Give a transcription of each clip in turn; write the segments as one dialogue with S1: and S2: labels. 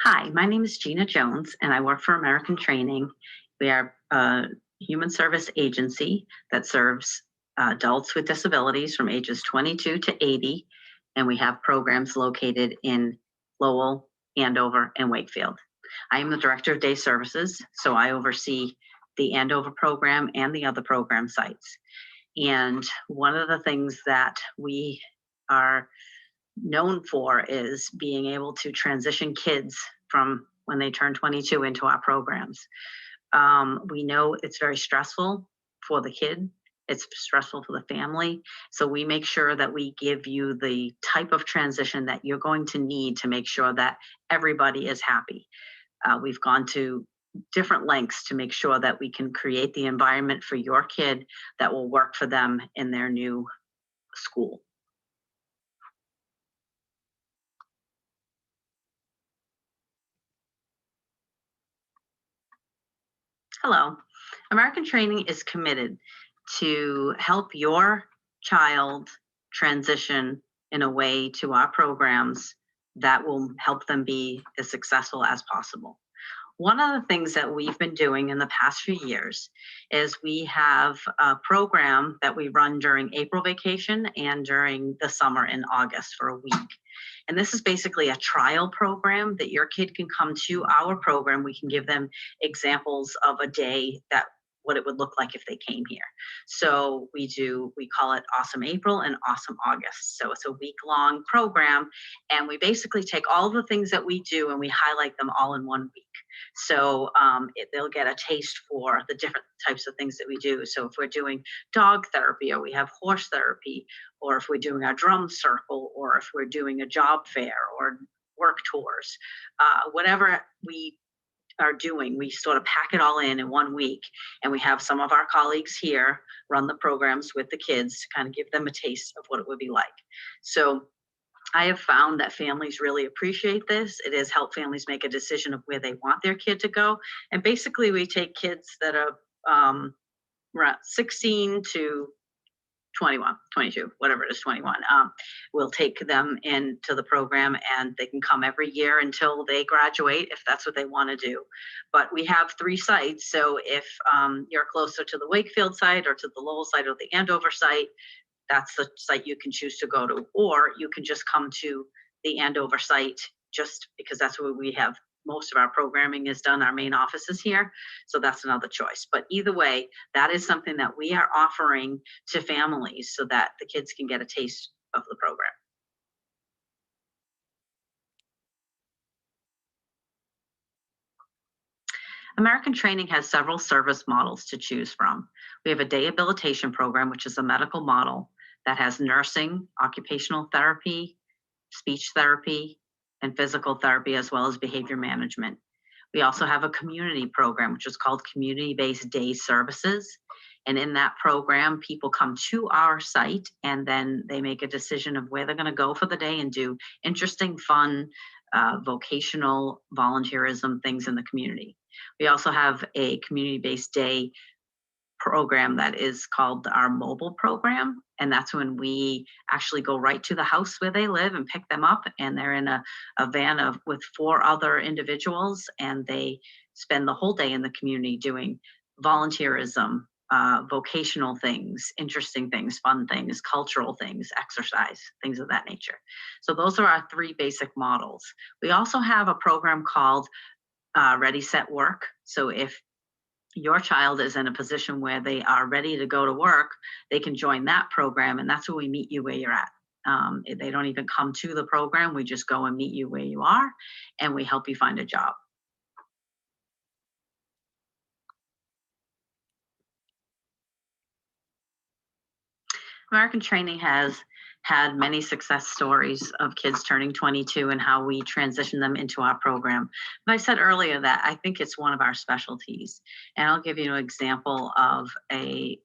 S1: Hi, my name is Gina Jones, and I work for American Training. We are a human service agency that serves adults with disabilities from ages 22 to 80, and we have programs located in Lowell, Andover, and Wakefield. I am the Director of Day Services, so I oversee the Andover program and the other program sites. And one of the things that we are known for is being able to transition kids from when they turn 22 into our programs. We know it's very stressful for the kid. It's stressful for the family. So we make sure that we give you the type of transition that you're going to need to make sure that everybody is happy. We've gone to different lengths to make sure that we can create the environment for your kid that will work for them in their new school. Hello. American Training is committed to help your child transition in a way to our programs that will help them be as successful as possible. One of the things that we've been doing in the past few years is we have a program that we run during April vacation and during the summer in August for a week. And this is basically a trial program that your kid can come to our program. We can give them examples of a day that what it would look like if they came here. So we call it Awesome April and Awesome August. So it's a week-long program, and we basically take all of the things that we do and we highlight them all in one week. So they'll get a taste for the different types of things that we do. So if we're doing dog therapy, or we have horse therapy, or if we're doing a drum circle, or if we're doing a job fair or work tours, whatever we are doing, we sort of pack it all in 1 week, and we have some of our colleagues here run the programs with the kids to kind of give them a taste of what it would be like. So I have found that families really appreciate this. It has helped families make a decision of where they want their kid to go. And basically, we take kids that are around 16 to 21, 22, whatever it is, 21. We'll take them into the program, and they can come every year until they graduate if that's what they want to do. But we have 3 sites. So if you're closer to the Wakefield site or to the Lowell site or the Andover site, that's the site you can choose to go to. Or you can just come to the Andover site, just because that's where we have most of our programming is done. Our main office is here. So that's another choice. But either way, that is something that we are offering to families so that the kids can get a taste of the program. American Training has several service models to choose from. We have a day habilitation program, which is a medical model that has nursing, occupational therapy, speech therapy, and physical therapy, as well as behavior management. We also have a community program, which is called Community-Based Day Services. And in that program, people come to our site and then they make a decision of where they're going to go for the day and do interesting, fun, vocational volunteerism things in the community. We also have a community-based day program that is called our mobile program. And that's when we actually go right to the house where they live and pick them up. And they're in a van with 4 other individuals, and they spend the whole day in the community doing volunteerism, vocational things, interesting things, fun things, cultural things, exercise, things of that nature. So those are our 3 basic models. We also have a program called Ready, Set, Work. So if your child is in a position where they are ready to go to work, they can join that program, and that's where we meet you where you're at. They don't even come to the program. We just go and meet you where you are, and we help you find a job. American Training has had many success stories of kids turning 22 and how we transition them into our program. But I said earlier that I think it's one of our specialties. And I'll give you an example of a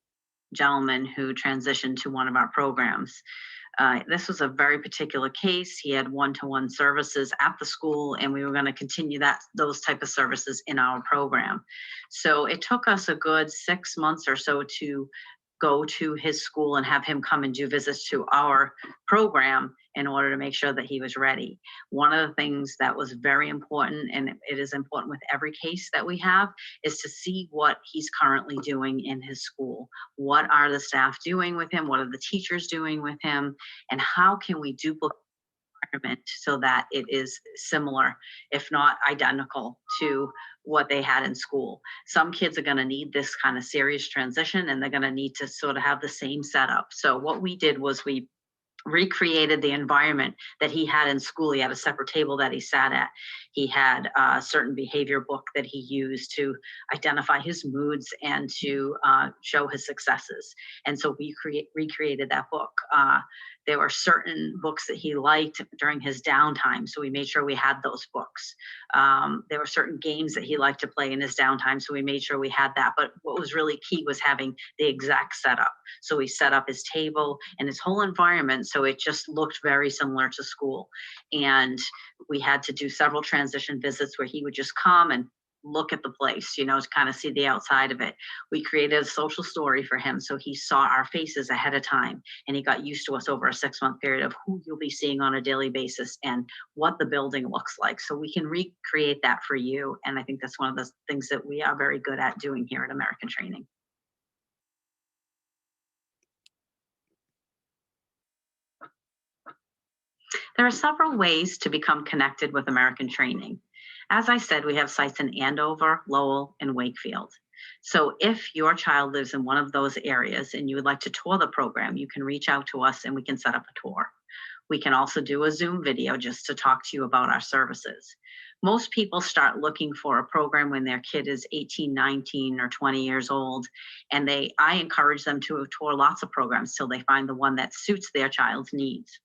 S1: gentleman who transitioned to one of our programs. This was a very particular case. He had one-to-one services at the school, and we were going to continue those type of services in our program. So it took us a good 6 months or so to go to his school and have him come and do visits to our program in order to make sure that he was ready. One of the things that was very important, and it is important with every case that we have, is to see what he's currently doing in his school. What are the staff doing with him? What are the teachers doing with him? And how can we duplicate so that it is similar, if not identical, to what they had in school. Some kids are going to need this kind of serious transition, and they're going to need to sort of have the same setup. So what we did was we recreated the environment that he had in school. He had a separate table that he sat at. He had a certain behavior book that he used to identify his moods and to show his successes. And so we recreated that book. There were certain books that he liked during his downtime, so we made sure we had those books. There were certain games that he liked to play in his downtime, so we made sure we had that. But what was really key was having the exact setup. So we set up his table and his whole environment so it just looked very similar to school. And we had to do several transition visits where he would just come and look at the place, to kind of see the outside of it. We created a social story for him so he saw our faces ahead of time, and he got used to us over a 6-month period of who you'll be seeing on a daily basis and what the building looks like. So we can recreate that for you. And I think that's one of the things that we are very good at doing here at American Training. There are several ways to become connected with American Training. As I said, we have sites in Andover, Lowell, and Wakefield. So if your child lives in one of those areas and you would like to tour the program, you can reach out to us and we can set up a tour. We can also do a Zoom video just to talk to you about our services. Most people start looking for a program when their kid is 18, 19, or 20 years old, and I encourage them to tour lots of programs till they find the one that suits their child's needs.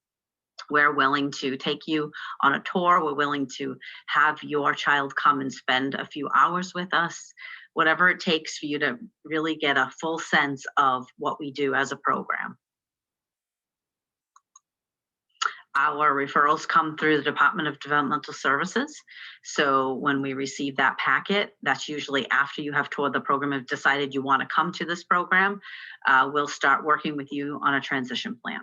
S1: We're willing to take you on a tour. We're willing to have your child come and spend a few hours with us, whatever it takes for you to really get a full sense of what we do as a program. Our referrals come through the Department of Developmental Services. So when we receive that packet, that's usually after you have toured the program and decided you want to come to this program, we'll start working with you on a transition plan.